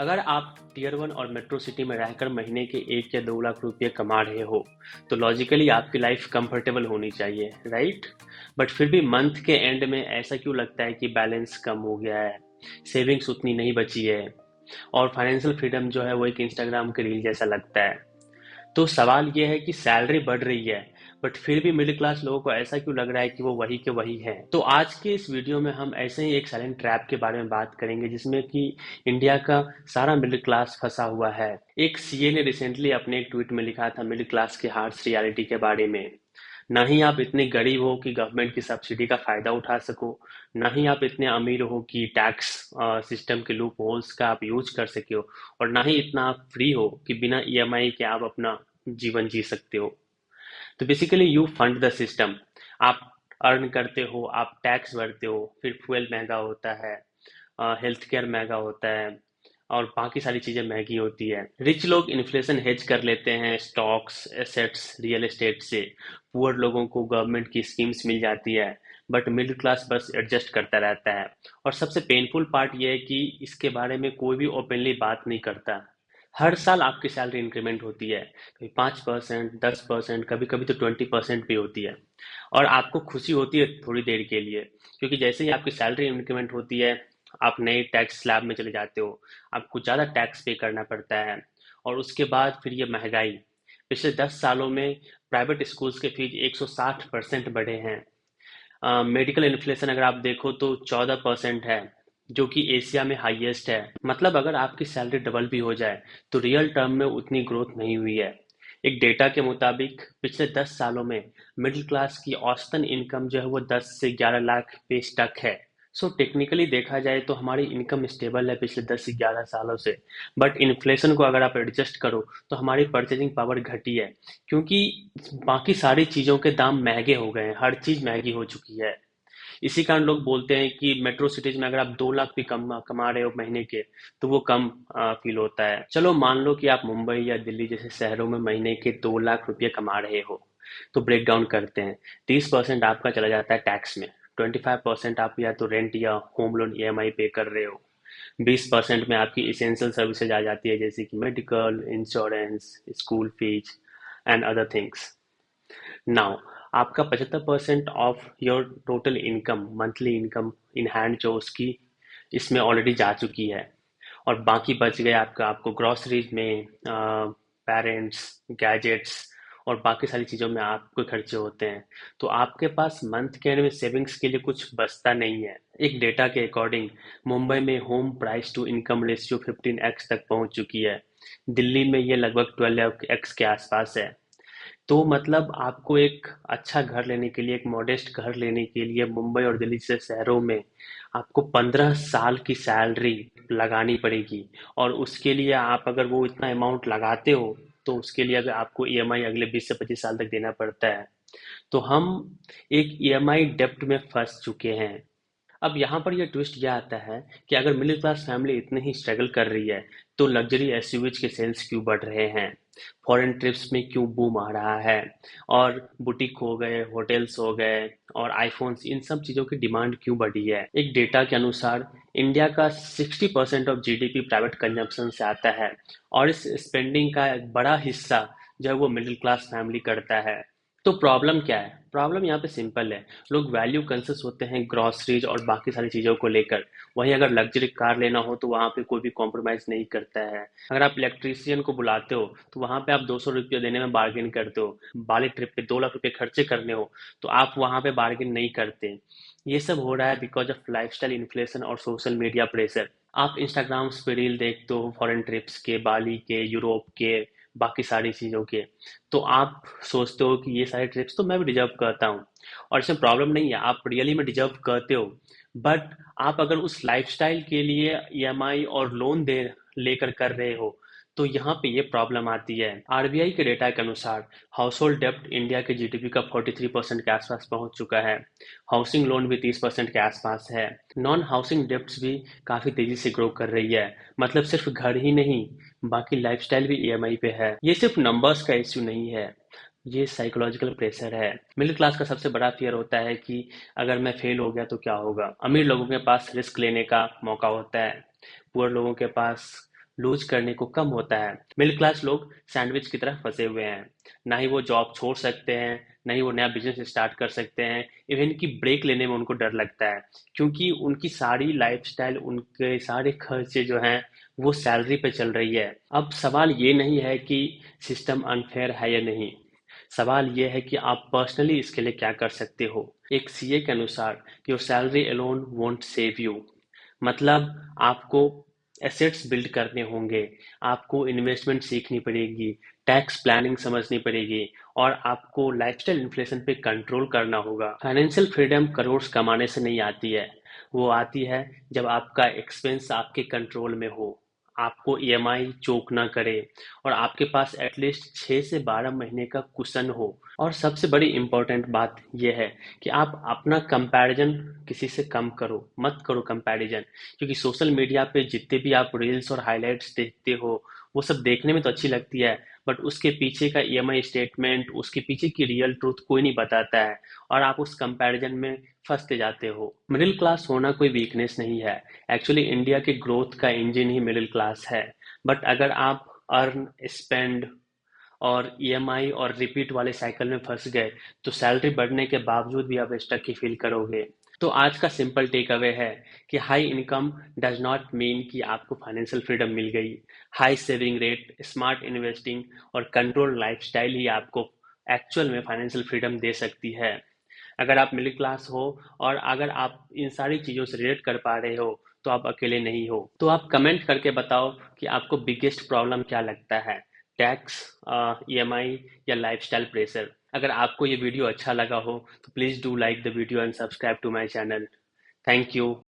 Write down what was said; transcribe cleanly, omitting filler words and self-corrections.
अगर आप tier one और मेट्रो सिटी में रहकर महीने के 1 या 2 लाख रुपए कमा रहे हो तो लॉजिकली आपकी लाइफ कंफर्टेबल होनी चाहिए, राइट? बट फिर भी मंथ के एंड में ऐसा क्यों लगता है कि बैलेंस कम हो गया है, सेविंग्स उतनी नहीं बची है और फाइनेंशियल फ्रीडम जो है वो एक इंस्टाग्राम के रील जैसा लगता है। तो सवाल ये है कि सैलरी बढ़ रही है बट फिर भी मिडिल क्लास लोगों को ऐसा क्यों लग रहा है कि वो वही के वही है। तो आज के इस वीडियो में हम ऐसे ही एक साइलेंट ट्रैप के बारे में बात करेंगे जिसमें कि इंडिया का सारा मिडिल क्लास फंसा हुआ है। एक सीए ने रिसेंटली अपने एक ट्वीट में लिखा था मिडिल क्लास के हार्श रियलिटी के बारे में। ना ही आप इतने गरीब हो कि गवर्नमेंट की सब्सिडी का फायदा उठा सको, ना ही आप इतने अमीर हो कि टैक्स सिस्टम के लूप होल्स का आप यूज कर सके हो, और ना ही इतना आप फ्री हो कि बिना ईएमआई के आप अपना जीवन जी सकते हो। तो basically you fund the system. आप अर्न करते हो, आप टैक्स भरते हो, फिर फ्यूल महंगा होता है, हेल्थ केयर महंगा होता है और बाकी सारी चीज़ें महंगी होती है। रिच लोग इन्फ्लेशन हेज कर लेते हैं स्टॉक्स, एसेट्स, रियल एस्टेट से। पुअर लोगों को गवर्नमेंट की स्कीम्स मिल जाती है बट मिडिल क्लास बस एडजस्ट करता रहता है। और सबसे पेनफुल पार्ट ये है कि इसके बारे में कोई भी ओपनली बात नहीं करता। हर साल आपकी सैलरी इंक्रीमेंट होती है, कभी 5%, 10%, कभी कभी तो 20% भी होती है। और आपको खुशी होती है थोड़ी देर के लिए, क्योंकि जैसे ही आपकी सैलरी इंक्रीमेंट होती है आप नए टैक्स स्लैब में चले जाते हो, आपको ज़्यादा टैक्स पे करना पड़ता है। और उसके बाद फिर ये महंगाई। पिछले 10 सालों में प्राइवेट स्कूल्स के फीस 160% बढ़े हैं। मेडिकल इन्फ्लेशन अगर आप देखो तो 14% है, जो कि एशिया में हाईएस्ट है। मतलब अगर आपकी सैलरी डबल भी हो जाए तो रियल टर्म में उतनी ग्रोथ नहीं हुई है। एक डेटा के मुताबिक पिछले 10 सालों में मिडिल क्लास की औसतन इनकम जो है वो 10 से 11 लाख पे स्टक है। सो टेक्निकली देखा जाए तो हमारी इनकम स्टेबल है पिछले 10 से 11 सालों से। बट इन्फ्लेशन को अगर आप एडजस्ट करो तो हमारी परचेजिंग पावर घटी है, क्योंकि बाकी सारी चीज़ों के दाम महंगे हो गए हैं, हर चीज़ महंगी हो चुकी है। इसी कारण लोग बोलते हैं कि मेट्रो सिटीज में अगर आप 2 लाख भी कम कमा रहे हो महीने के तो वो कम फील होता है। चलो मान लो कि आप मुंबई या दिल्ली जैसे शहरों में महीने के 2 लाख रुपए कमा रहे हो। तो ब्रेक डाउन करते हैं। 30% आपका चला जाता है टैक्स में, 25% आप या तो रेंट या होम लोन ईएमआई पे कर रहे हो, 20% में आपकी इसेंशियल सर्विसेज आ जाती है जैसे कि medical insurance, school fees and other things. Now आपका 75% of your total income, monthly income in hand जो उसकी इसमें ऑलरेडी जा चुकी है। और बाकी बच गए आपका, आपको ग्रॉसरीज में पेरेंट्स, गैजेट्स और बाकी सारी चीज़ों में आपके खर्चे होते हैं। तो आपके पास मंथ के एंड में सेविंग्स के लिए कुछ बचता नहीं है। एक डेटा के अकॉर्डिंग मुंबई में home price to income ratio 15x तक पहुंच चुकी है। दिल्ली में ये लगभग 12x के आसपास है। तो मतलब आपको एक अच्छा घर लेने के लिए, एक मॉडेस्ट घर लेने के लिए मुंबई और दिल्ली जैसे शहरों में आपको 15 साल की सैलरी लगानी पड़ेगी। और उसके लिए आप अगर वो इतना अमाउंट लगाते हो तो उसके लिए अगर आपको ईएमआई अगले 20 से 25 साल तक देना पड़ता है। तो हम एक ईएमआई डेब्ट में फंस चुके हैं। अब यहाँ पर यह ट्विस्ट यह आता है कि अगर मिडिल क्लास फैमिली इतनी ही स्ट्रगल कर रही है तो लग्जरी एसयूवीज के सेल्स क्यों बढ़ रहे हैं, फॉरेन ट्रिप्स में क्यों बूम आ रहा है, और बुटीक हो गए, होटल्स हो गए और आईफोन्स, इन सब चीज़ों की डिमांड क्यों बढ़ी है। एक डेटा के अनुसार इंडिया का 60% ऑफ जीडीपी प्राइवेट कंजम्पशन से आता है और इस स्पेंडिंग का एक बड़ा हिस्सा जो है वो मिडिल क्लास फैमिली करता है। तो प्रॉब्लम क्या है? प्रॉब्लम यहाँ पे सिंपल है। लोग वैल्यू कंसियस होते हैं ग्रॉसरीज और बाकी सारी चीज़ों को लेकर। वहीं अगर लग्जरी कार लेना हो तो वहाँ पे कोई भी कॉम्प्रोमाइज़ नहीं करता है। अगर आप इलेक्ट्रीशियन को बुलाते हो तो वहाँ पे आप 200 रुपये देने में बार्गेन करते हो। बाली ट्रिप पे 2 लाख रुपए खर्चे करने हो तो आप वहाँ पे बार्गेन नहीं करते। ये सब हो रहा है बिकॉज ऑफ लाइफस्टाइल इन्फ्लेशन और सोशल मीडिया प्रेशर। आप इंस्टाग्राम्स पे रील देखते हो फॉरेन ट्रिप्स के, बाली के, यूरोप के, बाकी सारी चीज़ों के। तो आप सोचते हो कि ये सारे ट्रिप्स तो मैं भी डिजर्व करता हूँ। और इसमें प्रॉब्लम नहीं है, आप रियली में डिजर्व करते हो। बट आप अगर उस लाइफस्टाइल के लिए ईएमआई और लोन दे लेकर कर रहे हो तो यहाँ पे ये प्रॉब्लम आती है। आरबीआई के डेटा के अनुसार हाउस होल्ड डेब्ट इंडिया के जीडीपी का 43% के आसपास पहुंच चुका है। हाउसिंग लोन भी 30% के आसपास है। नॉन हाउसिंग डेब्ट्स भी काफ़ी तेज़ी से ग्रो कर रही है। मतलब सिर्फ घर ही नहीं, बाकी लाइफस्टाइल भी ईएमआई पे है। ये सिर्फ नंबर्स का इश्यू नहीं है, ये साइकोलॉजिकल प्रेशर है। मिडिल क्लास का सबसे बड़ा फियर होता है कि अगर मैं फेल हो गया तो क्या होगा। अमीर लोगों के पास रिस्क लेने का मौका होता है, पुअर लोगों के पास लूज करने को कम होता है। मिडिल क्लास लोग सैंडविच की तरह फंसे हुए हैं। ना ही वो जॉब छोड़ सकते हैं, ना ही वो नया बिजनेस स्टार्ट कर सकते हैं। इवन कि ब्रेक लेने में उनको डर लगता है, क्योंकि उनकी सारी लाइफस्टाइल, उनके सारे खर्चे जो हैं वो सैलरी पे चल रही है। अब सवाल ये नहीं है कि सिस्टम अनफेयर है या नहीं, सवाल ये है कि आप पर्सनली इसके लिए क्या कर सकते हो। एक सीए के अनुसार, your salary alone won't save you. मतलब आपको एसेट्स बिल्ड करने होंगे, आपको इन्वेस्टमेंट सीखनी पड़ेगी, टैक्स प्लानिंग समझनी पड़ेगी, और आपको लाइफस्टाइल इन्फ्लेशन पे कंट्रोल करना होगा। फाइनेंशियल फ्रीडम करोड़ कमाने से नहीं आती है, वो आती है जब आपका एक्सपेंस आपके कंट्रोल में हो, आपको ईएमआई चोक ना करे, और आपके पास एटलीस्ट 6 से 12 महीने का कुशन हो। और सबसे बड़ी इम्पोर्टेंट बात यह है कि आप अपना कंपैरिजन किसी से कम करो, मत करो कंपैरिजन। क्योंकि सोशल मीडिया पे जितने भी आप रील्स और हाइलाइट्स देखते हो, वो सब देखने में तो अच्छी लगती है, बट उसके पीछे का ईएमआई स्टेटमेंट, उसके पीछे की रियल ट्रूथ कोई नहीं बताता है, और आप उस कंपैरिजन में फंसते जाते हो। मिडिल क्लास होना कोई वीकनेस नहीं है, एक्चुअली इंडिया के ग्रोथ का इंजन ही मिडिल क्लास है। बट अगर आप अर्न, स्पेंड और ईएमआई और रिपीट वाले साइकिल में फंस गए, तो सैलरी बढ़ने के बावजूद भी आप स्टक ही फील करोगे। तो आज का सिंपल टेक अवे है कि high income does not mean कि आपको फाइनेंशियल फ्रीडम मिल गई। High saving rate, smart investing और कंट्रोल लाइफस्टाइल ही आपको एक्चुअल में फाइनेंशियल फ्रीडम दे सकती है। अगर आप मिडिल क्लास हो, और अगर आप इन सारी चीज़ों से रिलेट कर पा रहे हो, तो आप अकेले नहीं हो। तो आप कमेंट करके बताओ कि आपको बिगेस्ट प्रॉब्लम क्या लगता है, टैक्स, ईएमआई या लाइफस्टाइल प्रेशर। अगर आपको ये वीडियो अच्छा लगा हो तो please do like the video and subscribe to my channel. Thank you.